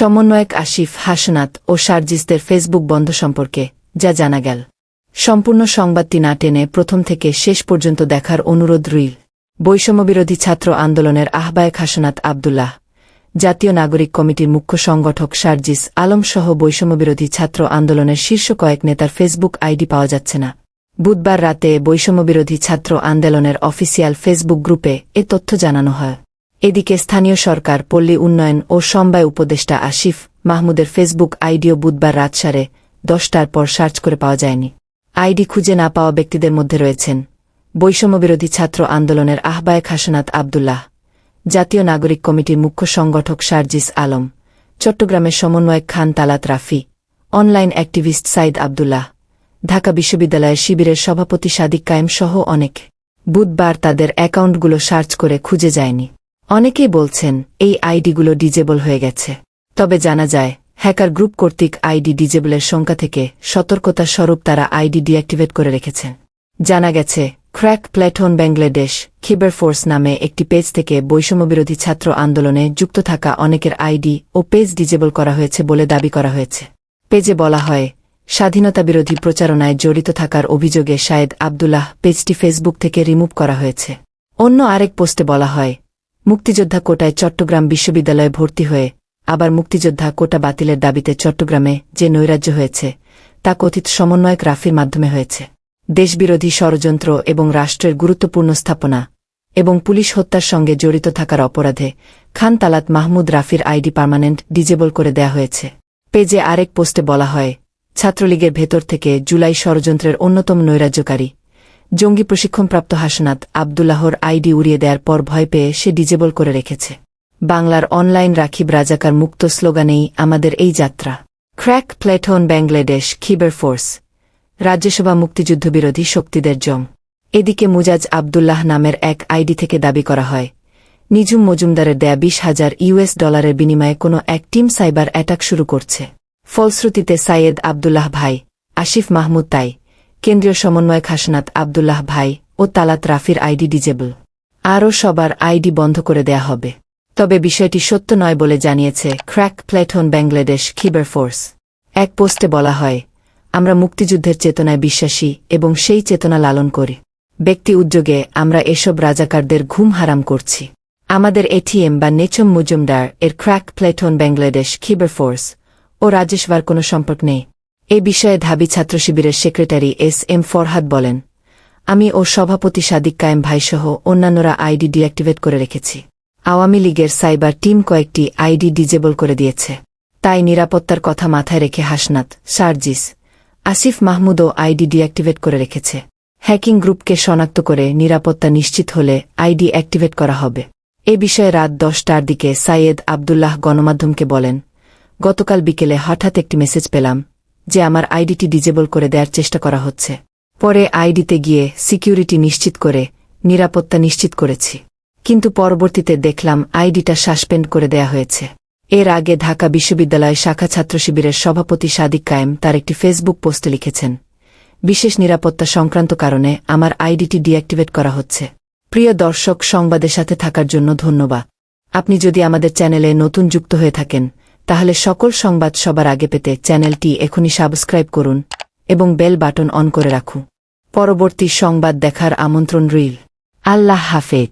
সমন্বয়ক আসিফ, হাসনাত ও সার্জিসদের ফেসবুক বন্ধ সম্পর্কে যা জানা গেল। সম্পূর্ণ সংবাদটি না টেনে প্রথম থেকে শেষ পর্যন্ত দেখার অনুরোধ রইল। বৈষম্যবিরোধী ছাত্র আন্দোলনের আহ্বায়ক হাসনাত আব্দুল্লাহ, জাতীয় নাগরিক কমিটির মুখ্য সংগঠক সার্জিস আলম সহ বৈষম্যবিরোধী ছাত্র আন্দোলনের শীর্ষ কয়েক নেতার ফেসবুক আইডি পাওয়া যাচ্ছে না। বুধবার রাতে বৈষম্যবিরোধী ছাত্র আন্দোলনের অফিসিয়াল ফেসবুক গ্রুপে এ তথ্য জানানো হয়। এদিকে স্থানীয় সরকার, পল্লী উন্নয়ন ও সমবায় উপদেষ্টা আসিফ মাহমুদের ফেসবুক আইডিও বুধবার রাত 10:30টার পর সার্চ করে পাওয়া যায়নি। আইডি খুঁজে না পাওয়া ব্যক্তিদের মধ্যে রয়েছেন বৈষম্যবিরোধী ছাত্র আন্দোলনের আহ্বায়ক হাসনাত আব্দুল্লাহ, জাতীয় নাগরিক কমিটির মুখ্য সংগঠক সার্জিস আলম, চট্টগ্রামের সমন্বয়ক খান তালাত রাফি, অনলাইন অ্যাক্টিভিস্ট সাইদ আব্দুল্লাহ, ঢাকা বিশ্ববিদ্যালয়ের শিবিরের সভাপতি সাদিক কায়েম সহ অনেক। বুধবার তাদের অ্যাকাউন্টগুলো সার্চ করে খুঁজে যায়নি। অনেকেই বলছেন এই আইডিগুলো ডিজেবল হয়ে গেছে। তবে জানা যায়, হ্যাকার গ্রুপ কর্তৃক আইডি ডিজেবলের সংখ্যা থেকে সতর্কতা স্বরূপ তারা আইডি ডিঅ্যাক্টিভেট করে রেখেছেন। জানা গেছে, ক্র্যাক প্ল্যাটফর্ম বাংলাদেশ খিবার ফোর্স নামে একটি পেজ থেকে বৈষম্যবিরোধী ছাত্র আন্দোলনে যুক্ত থাকা অনেকের আইডি ও পেজ ডিজেবল করা হয়েছে বলে দাবি করা হয়েছে। পেজে বলা হয়, স্বাধীনতাবিরোধী প্রচারণায় জড়িত থাকার অভিযোগে সায়েদ আব্দুল্লাহ পেজটি ফেসবুক থেকে রিমুভ করা হয়েছে। অন্য আরেক পোস্টে বলা হয়, মুক্তিযোদ্ধা কোটায় চট্টগ্রাম বিশ্ববিদ্যালয়ে ভর্তি হয়ে আবার মুক্তিযোদ্ধা কোটা বাতিলের দাবিতে চট্টগ্রামে যে নৈরাজ্য হয়েছে তা কথিত সমন্বয়ক রাফির মাধ্যমে হয়েছে। দেশবিরোধী ষড়যন্ত্র এবং রাষ্ট্রের গুরুত্বপূর্ণ স্থাপনা এবং পুলিশ হত্যার সঙ্গে জড়িত থাকার অপরাধে খান তালাত মাহমুদ রাফির আইডি পার্মানেন্ট ডিজেবল করে দেয়া হয়েছে। পেজে আরেক পোস্টে বলা হয়, ছাত্রলীগের ভেতর থেকে জুলাই ষড়যন্ত্রের অন্যতম নৈরাজ্যকারী জঙ্গি প্রশিক্ষণপ্রাপ্ত হাসনাত আব্দুল্লাহর আইডি উড়িয়ে দেওয়ার পর ভয় পেয়ে সে ডিজেবল করে রেখেছে। বাংলার অনলাইন রাখিব রাজাকার মুক্ত স্লোগানেই আমাদের এই যাত্রা। ক্র্যাক প্ল্যাটফর্ম বাংলাদেশ খিবার ফোর্স, রাজ্যসভা মুক্তিযুদ্ধবিরোধী শক্তিদের জং। এদিকে মুজাজ আব্দুল্লাহ নামের এক আইডি থেকে দাবি করা হয়, নিঝুম মজুমদারের দেয়া $20,000 বিনিময়ে কোনো এক টিম সাইবার অ্যাটাক শুরু করছে। ফলশ্রুতিতে সাইয়েদ আব্দুল্লাহ ভাই, আসিফ মাহমুদ তাই, কেন্দ্রীয় সমন্বয়ক হাসনাত আব্দুল্লাহ ভাই ও তালাত রাফির আইডি ডিজেবল। আরও সবার আইডি বন্ধ করে দেয়া হবে। তবে বিষয়টি সত্য নয় বলে জানিয়েছে ক্র্যাক প্ল্যাটফর্ম বাংলাদেশ খিবার ফোর্স। এক পোস্টে বলা হয়, আমরা মুক্তিযুদ্ধের চেতনায় বিশ্বাসী এবং সেই চেতনা লালন করি। ব্যক্তি উদ্যোগে আমরা এসব রাজাকারদের ঘুম হারাম করছি। আমাদের এটিএম বা নেচম মজুমদার এর ক্র্যাক প্ল্যাটফর্ম বাংলাদেশ খিবার ফোর্স ও রাজেশবার কোনো সম্পর্ক নেই। এ বিষয়ে ঢাবি ছাত্র শিবিরের সেক্রেটারি SM ফরহাদ বলেন, আমি ও সভাপতি সাদিক কায়েম ভাইসহ অন্যান্যরা আইডি ডিঅ্যাক্টিভেট করে রেখেছি। আওয়ামী লীগের সাইবার টিম কয়েকটি আইডি ডিজেবল করে দিয়েছে। তাই নিরাপত্তার কথা মাথায় রেখে হাসনাত, সার্জিস, আসিফ মাহমুদও আইডি ডিঅ্যাক্টিভেট করে রেখেছে। হ্যাকিং গ্রুপকে শনাক্ত করে নিরাপত্তা নিশ্চিত হলে আইডি অ্যাক্টিভেট করা হবে। এ বিষয়ে রাত 10টার দিকে সাইয়েদ আব্দুল্লাহ গণমাধ্যমকে বলেন, গতকাল বিকেলে হঠাৎ একটি মেসেজ পেলাম যে আমার আইডিটি ডিজেবল করে দেওয়ার চেষ্টা করা হচ্ছে। পরে আইডিতে গিয়ে সিকিউরিটি নিশ্চিত করে নিরাপত্তা নিশ্চিত করেছি, কিন্তু পরবর্তীতে দেখলাম আইডিটা সাসপেন্ড করে দেয়া হয়েছে। এর আগে ঢাকা বিশ্ববিদ্যালয় শাখা ছাত্র শিবিরের সভাপতি সাদিক কায়েম তার একটি ফেসবুক পোস্টে লিখেছেন, বিশেষ নিরাপত্তা সংক্রান্ত কারণে আমার আইডিটি ডিঅ্যাক্টিভেট করা হচ্ছে। প্রিয় দর্শক, সংবাদের সাথে থাকার জন্য ধন্যবাদ। আপনি যদি আমাদের চ্যানেলে নতুন যুক্ত হয়ে থাকেন তাহলে সকল সংবাদ সবার আগে পেতে চ্যানেলটি এখনই সাবস্ক্রাইব করুন এবং বেল বাটন অন করে রাখুন। পরবর্তী সংবাদ দেখার আমন্ত্রণ রইল। আল্লাহ হাফেজ।